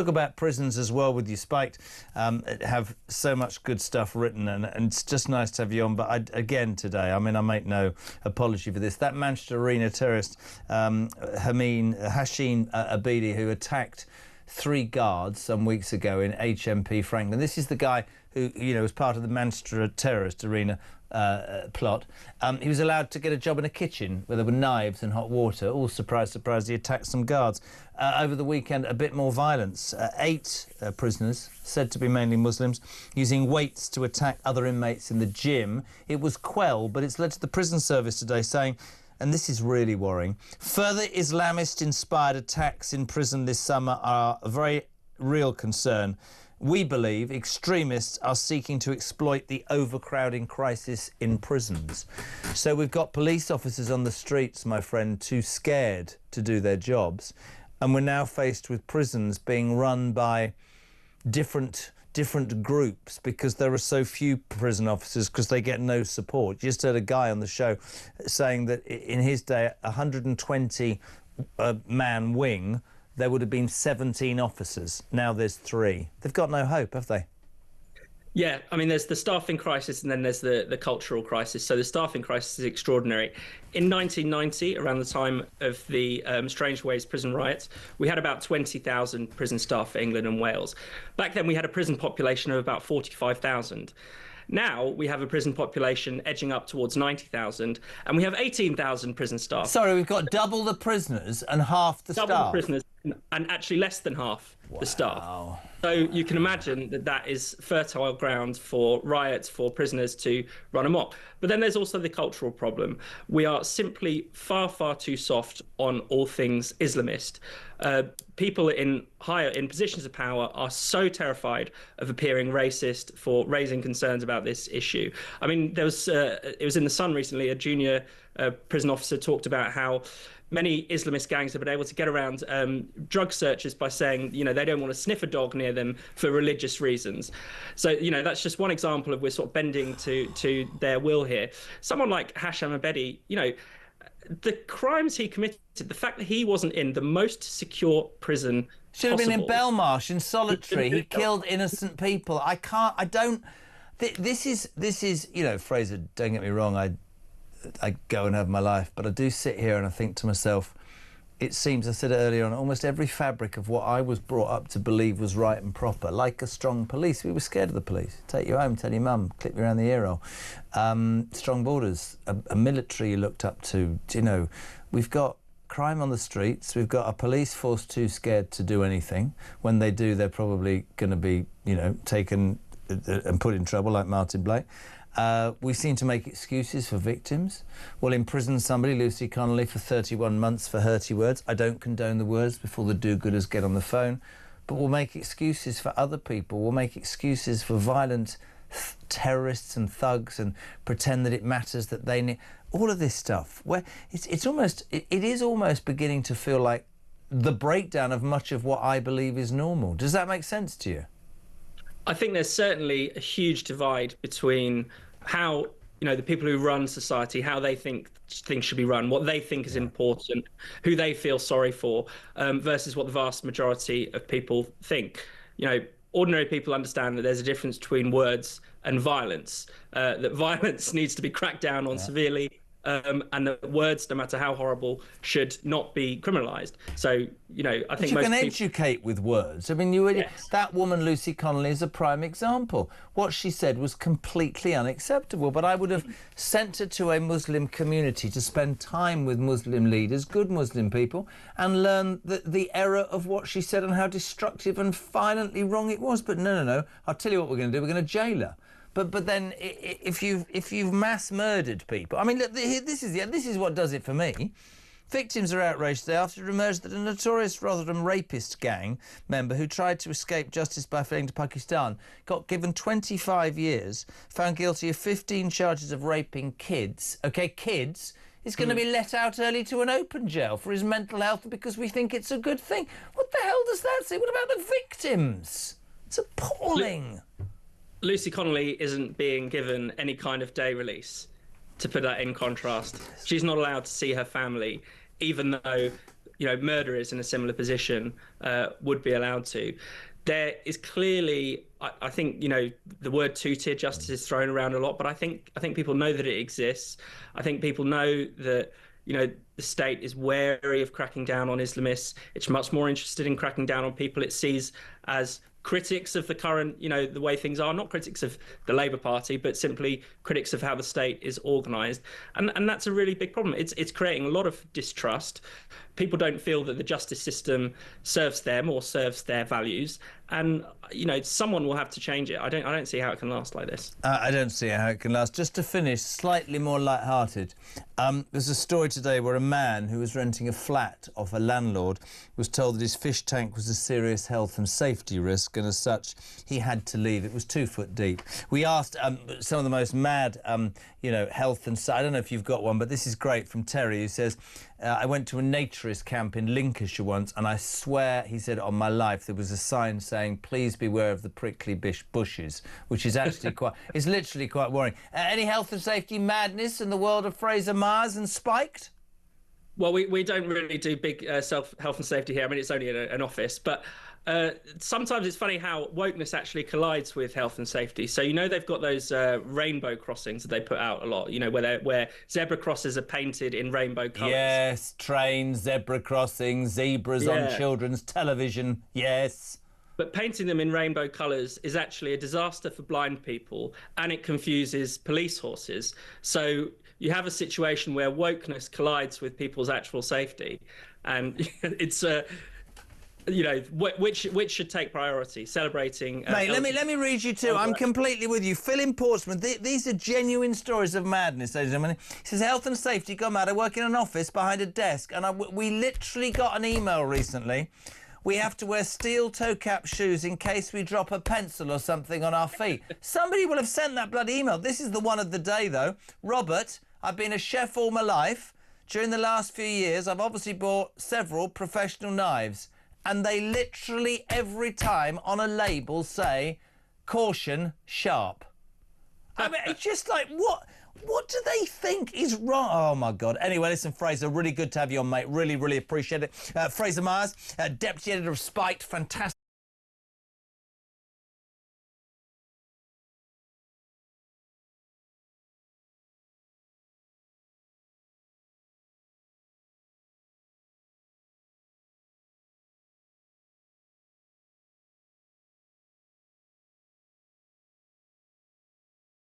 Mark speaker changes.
Speaker 1: Talk about prisons as well with you, Spiked. Have so much good stuff written, and it's just nice to have you on. But again today, I mean, I make no apology for this. That Manchester Arena terrorist, Hashem Abedi, who attacked 3 guards some weeks ago in HMP Franklin. This is the guy who, you know, was part of the Manchester terrorist arena plot. He was allowed to get a job in a kitchen where there were knives and hot water. Oh, surprise, surprise, he attacked some guards. Over the weekend, a bit more violence. 8 prisoners, said to be mainly Muslims, using weights to attack other inmates in the gym. It was quelled, but it's led to the prison service today saying, and this is really worrying, further Islamist-inspired attacks in prison this summer are a very real concern. We believe extremists are seeking to exploit the overcrowding crisis in prisons. So we've got police officers on the streets, my friend, too scared to do their jobs. And we're now faced with prisons being run by different groups because there are so few prison officers because they get no support. You just heard a guy on the show saying that in his day, 120 man wing, there would have been 17 officers. Now there's 3. They've got no hope, have they?
Speaker 2: Yeah, I mean, there's the staffing crisis and then there's the cultural crisis. So the staffing crisis is extraordinary. In 1990, around the time of the Strange Ways prison riots, we had about 20,000 prison staff for England and Wales. Back then, we had a prison population of about 45,000. Now we have a prison population edging up towards 90,000, and we have 18,000 prison staff.
Speaker 1: Sorry, we've got double the prisoners and half the staff.
Speaker 2: Double the prisoners and actually less than half the staff. So you can imagine that that is fertile ground for riots, for prisoners to run amok. But then there's also the cultural problem. We are simply far, far too soft on all things Islamist. People in positions of power are so terrified of appearing racist for raising concerns about this issue. I mean, there was it was in The Sun recently, a junior prison officer talked about how many Islamist gangs have been able to get around drug searches by saying, you know, they don't want to sniff a dog near them for religious reasons. So, you know, that's just one example of we're sort of bending to their will here. Someone like Hashem Abedi, you know, the crimes he committed, the fact that he wasn't in the most secure prison
Speaker 1: should have been in Belmarsh in solitary. He killed innocent people. This is, you know, Fraser, don't get me wrong, I go and have my life, but I do sit here and I think to myself, it seems, I said it earlier on, almost every fabric of what I was brought up to believe was right and proper, like a strong police. We were scared of the police. Take you home, tell your mum, clip you around the ear roll. Strong borders, a military you looked up to. You know, we've got crime on the streets. We've got a police force too scared to do anything. When they do, they're probably going to be, you know, taken and put in trouble like Martin Blake. We seem to make excuses for victims. We'll imprison somebody, Lucy Connolly, for 31 months for hurty words. I don't condone the words before the do-gooders get on the phone. But we'll make excuses for other people. We'll make excuses for violent terrorists and thugs and pretend that it matters that they need... All of this stuff, where it is almost beginning to feel like the breakdown of much of what I believe is normal. Does that make sense to you?
Speaker 2: I think there's certainly a huge divide between how, you know, the people who run society, how they think things should be run, what they think is important, who they feel sorry for, versus what the vast majority of people think. You know, ordinary people understand that there's a difference between words and violence, that violence needs to be cracked down on severely, and that words, no matter how horrible, should not be criminalised. So, you know, I think
Speaker 1: you
Speaker 2: most
Speaker 1: can
Speaker 2: people...
Speaker 1: educate with words. I mean,
Speaker 2: Yes.
Speaker 1: That woman, Lucy Connolly, is a prime example. What she said was completely unacceptable, but I would have sent her to a Muslim community to spend time with Muslim leaders, good Muslim people, and learn the error of what she said and how destructive and violently wrong it was. But no. I'll tell you what we're going to do. We're going to jail her. But then, if you've mass murdered people, I mean, look, this is what does it for me. Victims are outraged today after it emerged that a notorious Rotherham rapist gang member who tried to escape justice by fleeing to Pakistan got given 25 years, found guilty of 15 charges of raping kids. Okay, kids. Is going to be let out early to an open jail for his mental health because we think it's a good thing. What the hell does that say? What about the victims? It's appalling.
Speaker 2: Lucy Connolly isn't being given any kind of day release, to put that in contrast. She's not allowed to see her family, even though murderers in a similar position would be allowed to. There is clearly, I think, the word two-tier justice is thrown around a lot, but I think people know that it exists. I think people know that, the state is wary of cracking down on Islamists. It's much more interested in cracking down on people it sees as critics of the current, the way things are, not critics of the Labour Party, but simply critics of how the state is organised. And that's a really big problem. It's creating a lot of distrust. People don't feel that the justice system serves them or serves their values. And, someone will have to change it. I don't see how it can last like this.
Speaker 1: I don't see how it can last. Just to finish, slightly more light-hearted, there's a story today where a man who was renting a flat off a landlord was told that his fish tank was a serious health and safety risk, and as such, he had to leave. It was 2 foot deep. We asked some of the most mad, health and... I don't know if you've got one, but this is great from Terry, who says, I went to a naturist camp in Lincolnshire once, and I swear, he said, on my life, there was a sign saying, please beware of the prickly bushes, which is actually it's literally quite worrying. Any health and safety madness in the world of Fraser Myers and Spiked?
Speaker 2: Well, we don't really do big health and safety here. I mean, it's only an office, but sometimes it's funny how wokeness actually collides with health and safety. So, they've got those rainbow crossings that they put out a lot, where zebra crosses are painted in rainbow colours.
Speaker 1: Yes, trains, zebra crossings, zebras on children's television, yes.
Speaker 2: But painting them in rainbow colours is actually a disaster for blind people, and it confuses police horses. So you have a situation where wokeness collides with people's actual safety, and it's which should take priority? Celebrating.
Speaker 1: Mate, let me read you two. I'm completely with you. Phil in Portsmouth. These are genuine stories of madness, ladies and gentlemen. He says health and safety gone mad. I work in an office behind a desk, and we literally got an email recently. We have to wear steel toe-cap shoes in case we drop a pencil or something on our feet. Somebody will have sent that bloody email. This is the one of the day, though. Robert, I've been a chef all my life. During the last few years, I've obviously bought several professional knives, and they literally every time on a label say, caution, sharp. I mean, it's just like, what do they think is wrong? Oh, my God. Anyway, listen, Fraser, really good to have you on, mate. Really, really appreciate it. Fraser Myers, Deputy Editor of Spiked, fantastic.